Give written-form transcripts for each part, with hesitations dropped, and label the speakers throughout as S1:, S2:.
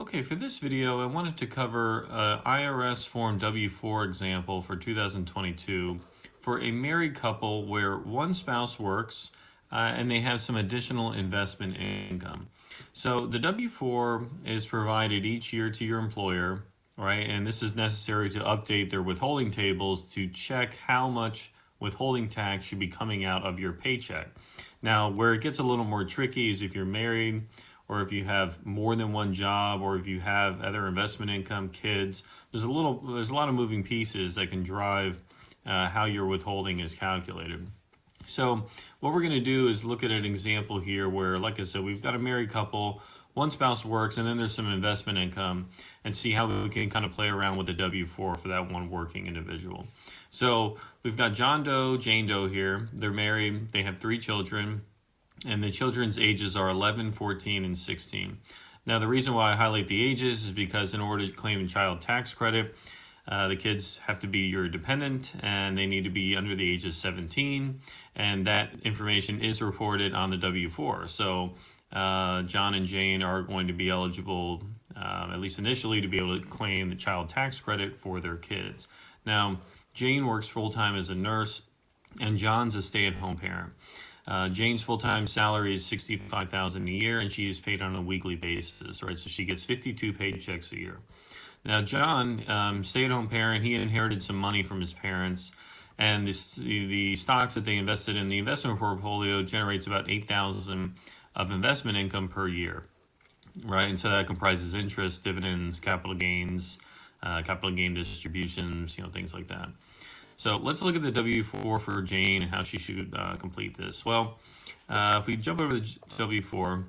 S1: Okay, for this video, I wanted to cover IRS Form W-4 example for 2022 for a married couple where one spouse works and they have some additional investment income. So the W-4 is provided each year to your employer, right? And this is necessary to update their withholding tables to check how much withholding tax should be coming out of your paycheck. Now, where it gets a little more tricky is if you're married, or if you have more than one job, or if you have other investment income, kids. There's a lot of moving pieces that can drive how your withholding is calculated. So what we're going to do is look at an example here where, like I said, we've got a married couple, one spouse works, and then there's some investment income, and see how we can kind of play around with the W-4 for that one working individual. So we've got John Doe, Jane Doe here. They're married, they have 3 children. And the children's ages are 11, 14, and 16. Now, the reason why I highlight the ages is because in order to claim the child tax credit, the kids have to be your dependent and they need to be under the age of 17. And that information is reported on the W-4. So John and Jane are going to be eligible, at least initially, to be able to claim the child tax credit for their kids. Now, Jane works full-time as a nurse and John's a stay-at-home parent. Jane's full-time salary is $65,000 a year, and she is paid on a weekly basis, right? So she gets 52 paychecks a year. Now, John, stay-at-home parent, he inherited some money from his parents, and the stocks that they invested in the investment portfolio generates about $8,000 of investment income per year, right? And so that comprises interest, dividends, capital gain distributions, things like that. So let's look at the W-4 for Jane and how she should complete this. Well, if we jump over the W-4,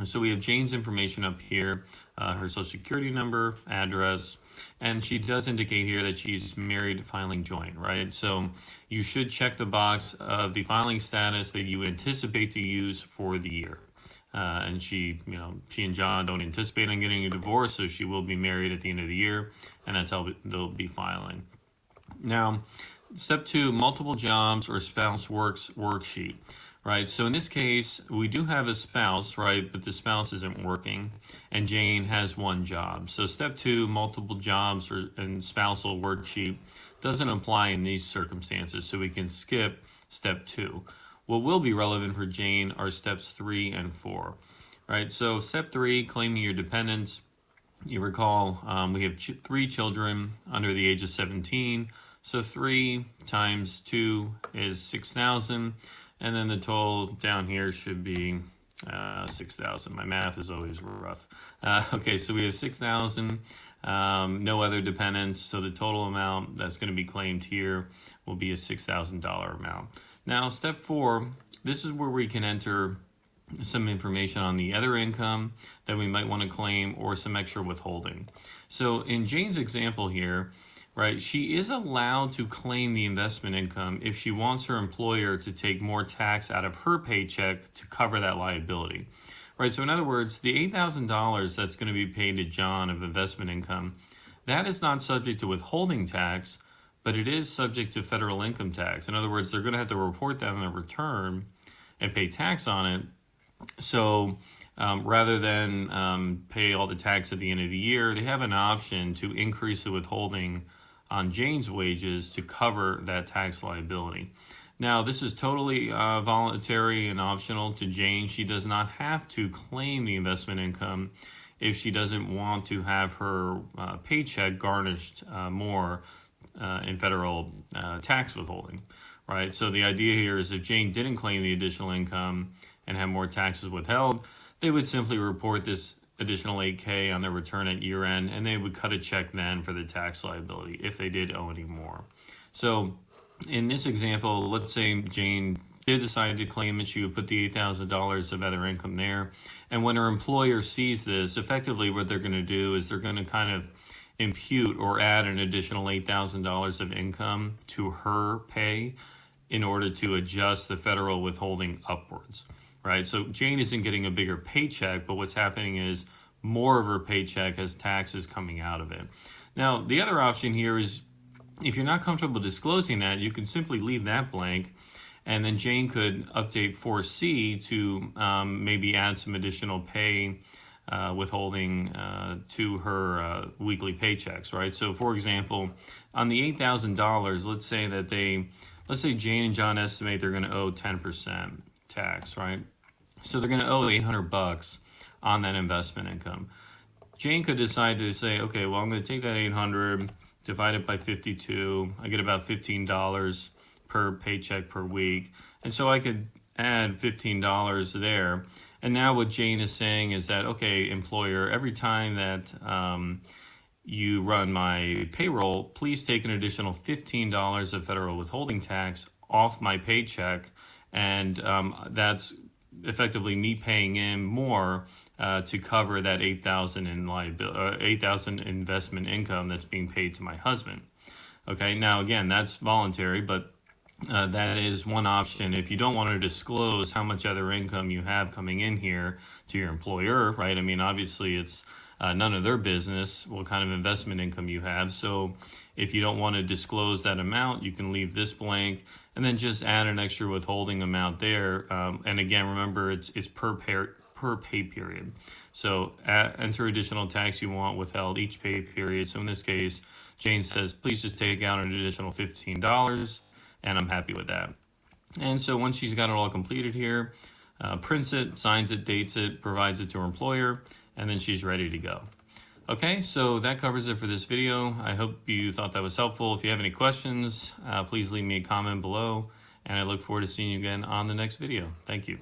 S1: so we have Jane's information up here, her social security number, address, and she does indicate here that she's married filing joint, right? So you should check the box of the filing status that you anticipate to use for the year. And she and John don't anticipate on getting a divorce, so she will be married at the end of the year, and that's how they'll be filing. Now, step 2, multiple jobs or spouse works worksheet, right? So in this case, we do have a spouse, right? But the spouse isn't working, and Jane has one job. So step 2, multiple jobs and spousal worksheet doesn't apply in these circumstances, so we can skip step 2. What will be relevant for Jane are steps 3 and 4, right? So step 3, claiming your dependents. You recall we have 3 children under the age of 17, so 3 times 2 is 6,000, and then the total down here should be 6,000. My math is always rough. Okay, so we have 6,000, no other dependents, so the total amount that's going to be claimed here will be a $6,000 amount. Now, step 4, this is where we can enter some information on the other income that we might want to claim or some extra withholding. So in Jane's example here, right, she is allowed to claim the investment income if she wants her employer to take more tax out of her paycheck to cover that liability, right? So in other words, the $8,000 that's going to be paid to John of investment income, that is not subject to withholding tax, but it is subject to federal income tax. In other words, they're going to have to report that on their return and pay tax on it. So rather than pay all the tax at the end of the year, they have an option to increase the withholding on Jane's wages to cover that tax liability. Now, this is totally voluntary and optional to Jane. She does not have to claim the investment income if she doesn't want to have her paycheck garnished more in federal tax withholding, right? So the idea here is if Jane didn't claim the additional income and have more taxes withheld, they would simply report this additional $8K on their return at year end, and they would cut a check then for the tax liability if they did owe any more. So in this example, let's say Jane did decide to claim it, she would put the $8,000 of other income there. And when her employer sees this, effectively what they're going to do is they're going to kind of impute or add an additional $8,000 of income to her pay in order to adjust the federal withholding upwards. Right, so Jane isn't getting a bigger paycheck, but what's happening is more of her paycheck has taxes coming out of it. Now, the other option here is if you're not comfortable disclosing that, you can simply leave that blank, and then Jane could update 4C to maybe add some additional pay withholding to her weekly paychecks, right? So for example, on the $8,000, let's say Jane and John estimate they're going to owe 10% tax, right? So they're going to owe $800 on that investment income. Jane could decide to say, okay, well, I'm going to take that 800, divide it by 52. I get about $15 per paycheck per week. And so I could add $15 there. And now what Jane is saying is that, okay, employer, every time that you run my payroll, please take an additional $15 of federal withholding tax off my paycheck. And that's effectively me paying in more to cover that $8,000 investment income that's being paid to my husband. Okay, now again, that's voluntary, but that is one option. If you don't want to disclose how much other income you have coming in here to your employer, right? I mean, obviously it's none of their business what kind of investment income you have. So if you don't want to disclose that amount, you can leave this blank and then just add an extra withholding amount there. And again, remember it's per pay period. So enter additional tax you want withheld each pay period. So in this case, Jane says, please just take out an additional $15, and I'm happy with that. And so once she's got it all completed here, prints it, signs it, dates it, provides it to her employer, and then she's ready to go. Okay, so that covers it for this video. I hope you thought that was helpful. If you have any questions, please leave me a comment below, and I look forward to seeing you again on the next video. Thank you.